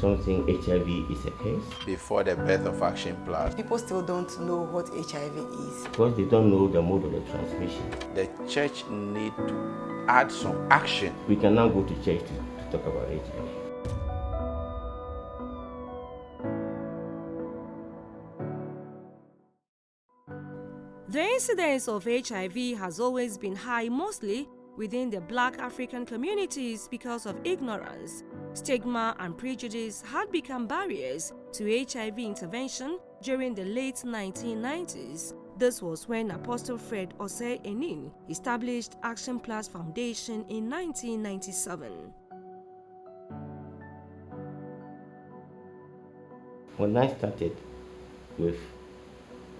something HIV is a curse. Before the birth of Actionplus, people still don't know what HIV is. Because they don't know the mode of the transmission. The church need to add some action. We can now go to church to talk about HIV. The incidence of HIV has always been high, mostly within the Black African communities because of ignorance. Stigma and prejudice had become barriers to HIV intervention during the late 1990s. This was when Apostle Fred Annin established Actionplus Foundation in 1997. When I started with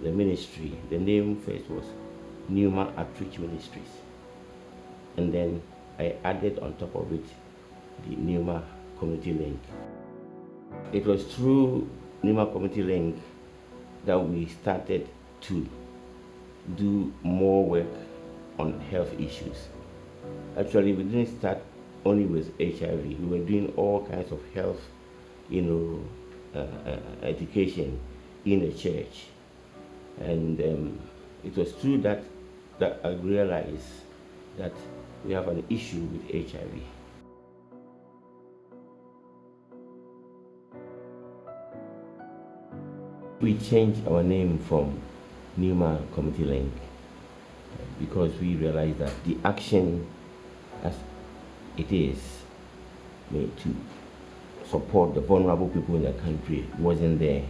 the ministry, the name first was Newman Outreach Ministries. And then I added on top of it the Newman Community Link. It was through Newman Community Link that we started to do more work on health issues. Actually, we didn't start only with HIV. We were doing all kinds of health, education in the church. And it was through that I realized that we have an issue with HIV. We changed our name from Newman Community Link because we realized that the action as it is made to support the vulnerable people in the country wasn't there.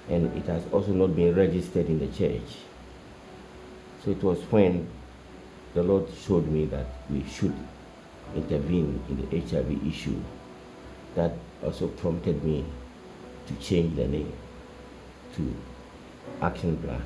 And it has also not been registered in the church. So it was when the Lord showed me that we should intervene in the HIV issue that also prompted me to change the name to Actionplus.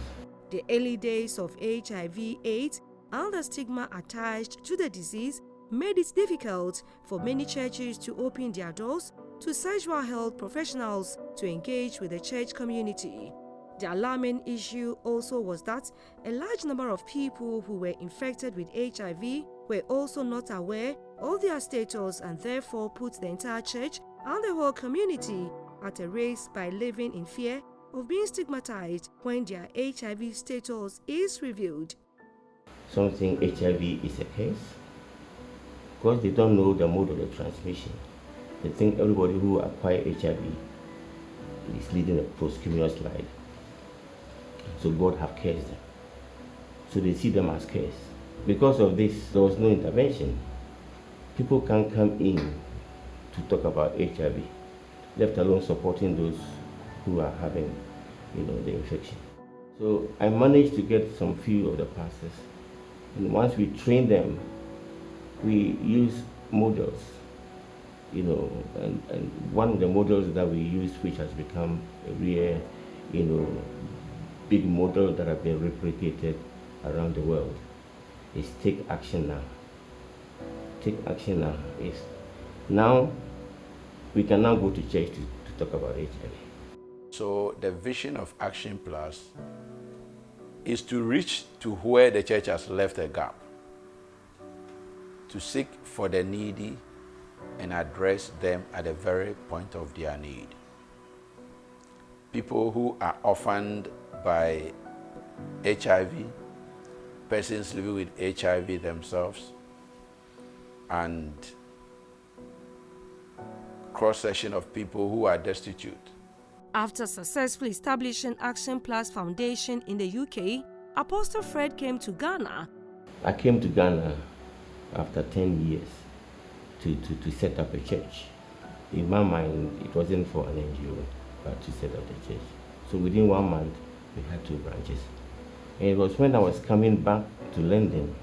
The early days of HIV/AIDS and the stigma attached to the disease made it difficult for many churches to open their doors to sexual health professionals to engage with the church community. The alarming issue also was that a large number of people who were infected with HIV were also not aware of their status and therefore put the entire church and the whole community at a risk by living in fear of being stigmatized when their HIV status is revealed. Something HIV is a curse because they don't know the mode of the transmission. They think everybody who acquires HIV is leading a promiscuous life. So God have cursed them. So they see them as cursed. Because of this, there was no intervention. People can't come in to talk about HIV, let alone supporting those who are having, the infection. So I managed to get some few of the pastors. And once we train them, we use models, and one of the models that we use, which has become a real, big model that have been replicated around the world, is Take Action Now. Take Action Now is now we can now go to church to talk about HIV. So the vision of Actionplus is to reach to where the church has left a gap, to seek for the needy and address them at the very point of their need. People who are orphaned by HIV, persons living with HIV themselves, and cross-section of people who are destitute. After successfully establishing Actionplus Foundation in the UK, Apostle Fred came to Ghana. I came to Ghana after 10 years to set up a church. In my mind, it wasn't for an NGO, but to set up the church. So within 1 month, we had 2 branches. And it was when I was coming back to London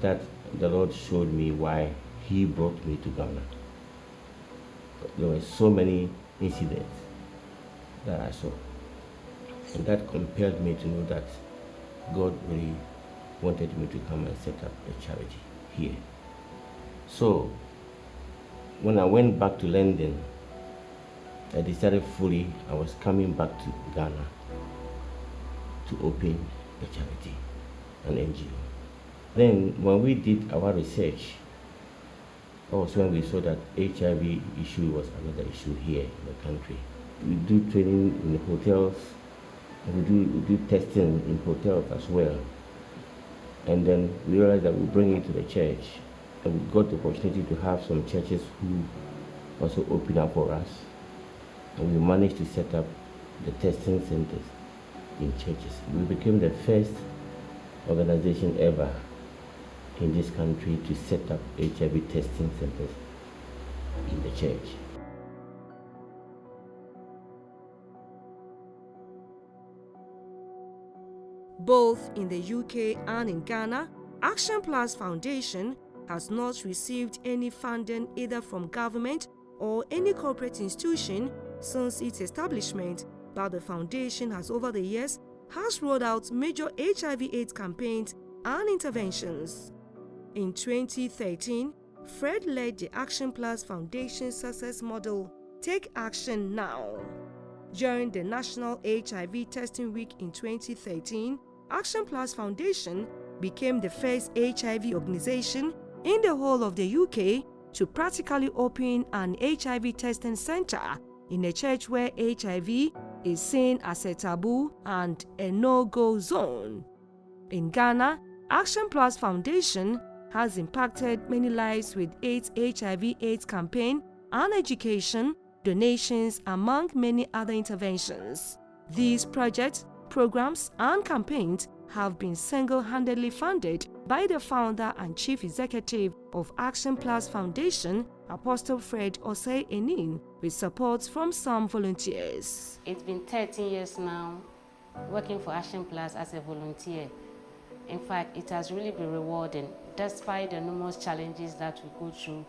that the Lord showed me why He brought me to Ghana. There were so many incidents that I saw. And that compelled me to know that God really wanted me to come and set up a charity here. So when I went back to London, I decided fully I was coming back to Ghana to open a charity, an NGO. Then when we did our research, Also, when we saw that HIV issue was another issue here in the country, we do training in the hotels, and we do testing in hotels as well. And then we realized that we bring it to the church, and we got the opportunity to have some churches who also open up for us, and we managed to set up the testing centers in churches. We became the first organization ever in this country to set up HIV testing centers in the church. Both in the UK and in Ghana, Actionplus Foundation has not received any funding either from government or any corporate institution since its establishment, but the foundation has over the years rolled out major HIV/AIDS campaigns and interventions. In 2013, Fred led the Actionplus Foundation success model, Take Action Now. During the National HIV Testing Week in 2013, Actionplus Foundation became the first HIV organization in the whole of the UK to practically open an HIV testing center in a church where HIV is seen as a taboo and a no-go zone. In Ghana, Actionplus Foundation has impacted many lives with its HIV/AIDS campaign and education, donations, among many other interventions. These projects, programs, and campaigns have been single-handedly funded by the founder and chief executive of Actionplus Foundation, Apostle Fred Annin, with support from some volunteers. It's been 13 years now working for Actionplus as a volunteer. In fact, it has really been rewarding despite the numerous challenges that we go through,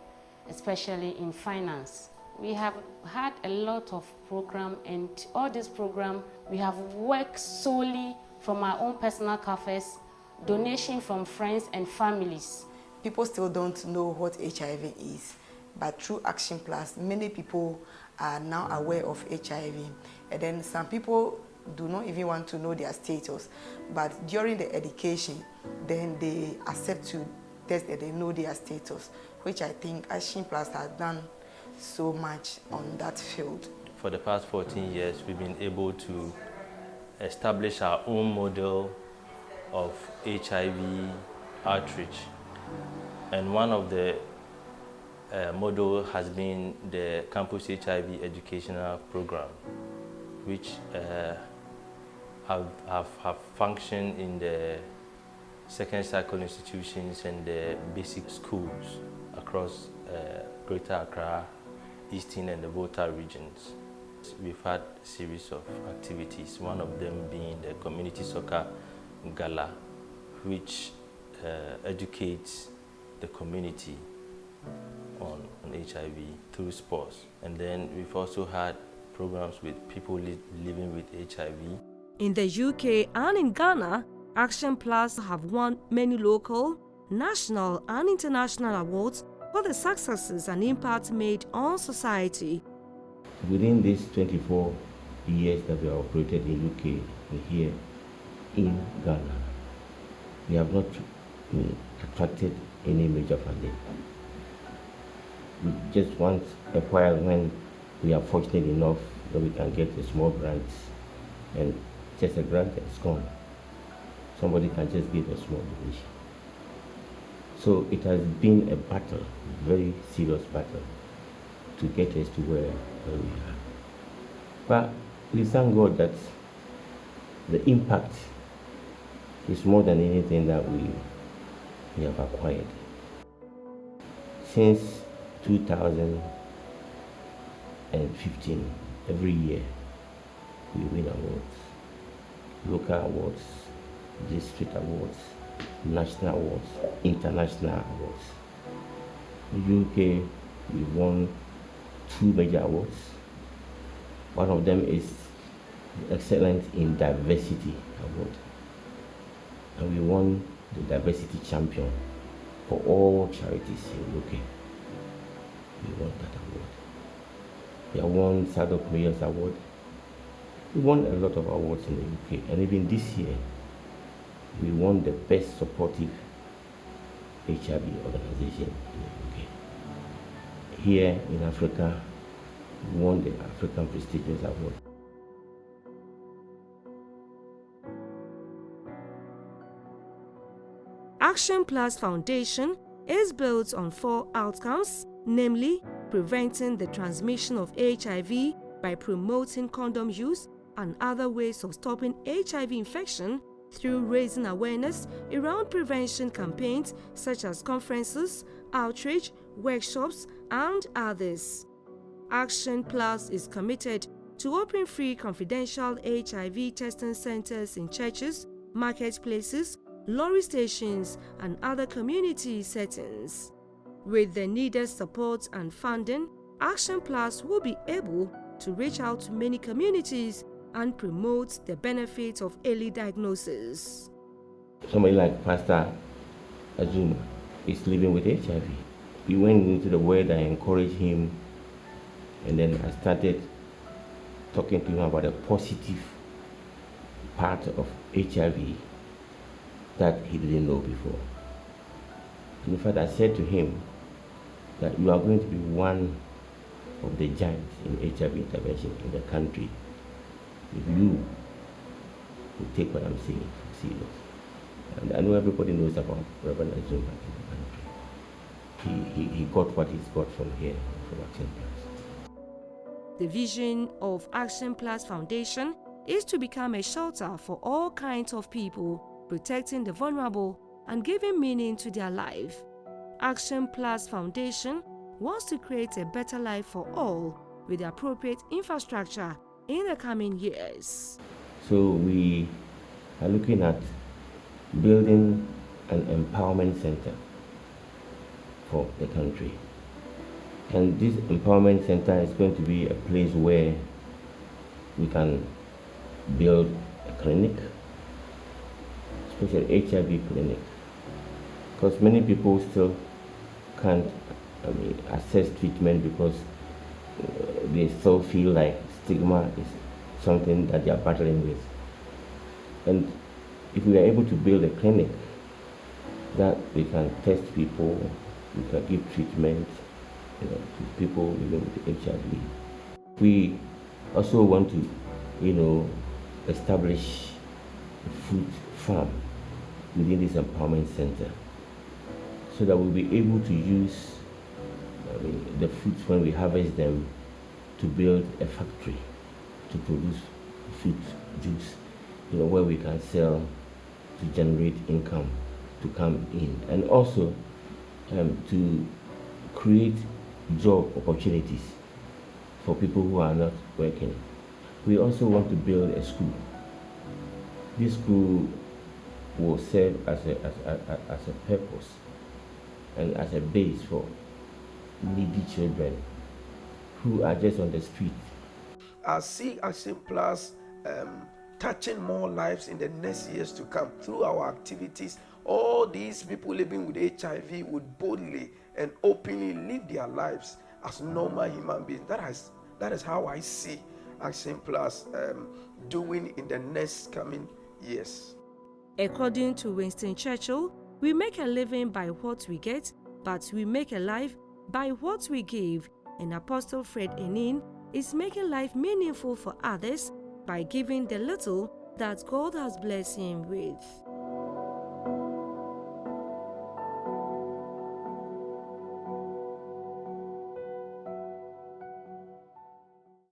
especially in finance. We have had a lot of programs, and all this program we have worked solely from our own personal coffers, donation from friends and families. People still don't know what HIV is, but through Actionplus, many people are now aware of HIV. And then some people do not even want to know their status, but during the education, then they accept to test and they know their status, which I think Actionplus has done so much on that field. For the past 14 years, we've been able to establish our own model of HIV outreach. And one of the model has been the Campus HIV Educational Program, which have functioned in the second cycle institutions and the basic schools across Greater Accra, Eastern and the Volta regions. We've had a series of activities, one of them being the Community Soccer Gala, which educates the community on HIV through sports. And then we've also had programs with people living with HIV. In the UK and in Ghana, Actionplus have won many local, national and international awards for the successes and impact made on society. Within these 24 years that we have operated in UK and here in Ghana, we have not attracted any major funding. We just once a while, when we are fortunate enough that we can get a small grant, and just a grant is gone. Somebody can just give a small donation. So it has been a battle, very serious battle, to get us to where we are. But we thank God that the impact is more than anything that we have acquired. Since 2015, every year we win awards, local awards, district awards, national awards, international awards. In the UK, we won 2 major awards. One of them is the Excellence in Diversity Award. And we won the Diversity Champion for all charities in the UK. We won that award. We have won Sadok Mayor's Award. We won a lot of awards in the UK. And even this year, we won the Best Supportive HIV Organization in the UK. here in Africa, won the African prestigious award. Actionplus Foundation is built on 4 outcomes, namely preventing the transmission of HIV by promoting condom use and other ways of stopping HIV infection through raising awareness around prevention campaigns such as conferences, outreach, workshops, and others. Actionplus is committed to open free confidential HIV testing centers in churches, marketplaces, lorry stations, and other community settings. With the needed support and funding, Actionplus will be able to reach out to many communities and promote the benefits of early diagnosis. Somebody like Pastor Azuma is living with HIV. We went into the word, I encouraged him, and then I started talking to him about the positive part of HIV that he didn't know before. And in fact, I said to him that you are going to be one of the giants in HIV intervention in the country if you will take what I'm saying serious. And I know everybody knows about Reverend Azuma in the country. He got what he's got from here, from Actionplus. The vision of Actionplus Foundation is to become a shelter for all kinds of people, protecting the vulnerable and giving meaning to their life. Actionplus Foundation wants to create a better life for all with the appropriate infrastructure in the coming years. So we are looking at building an empowerment center for the country. And this empowerment center is going to be a place where we can build a clinic, especially HIV clinic, because many people still can't access treatment because they still feel like stigma is something that they are battling with. And if we are able to build a clinic that we can test people, we can give treatment to people living with HIV. We also want to, establish a food farm within this empowerment center so that we'll be able to use the fruits when we harvest them to build a factory to produce fruit juice, where we can sell to generate income to come in, and also to create job opportunities for people who are not working. We also want to build a school. This school will serve as a purpose and as a base for needy children who are just on the street. I see Actionplus touching more lives in the next years to come through our activities. All these people living with HIV would boldly and openly live their lives as normal human beings. That is how I see Actionplus doing in the next coming years. According to Winston Churchill, we make a living by what we get, but we make a life by what we give. And Apostle Fred Annin is making life meaningful for others by giving the little that God has blessed him with.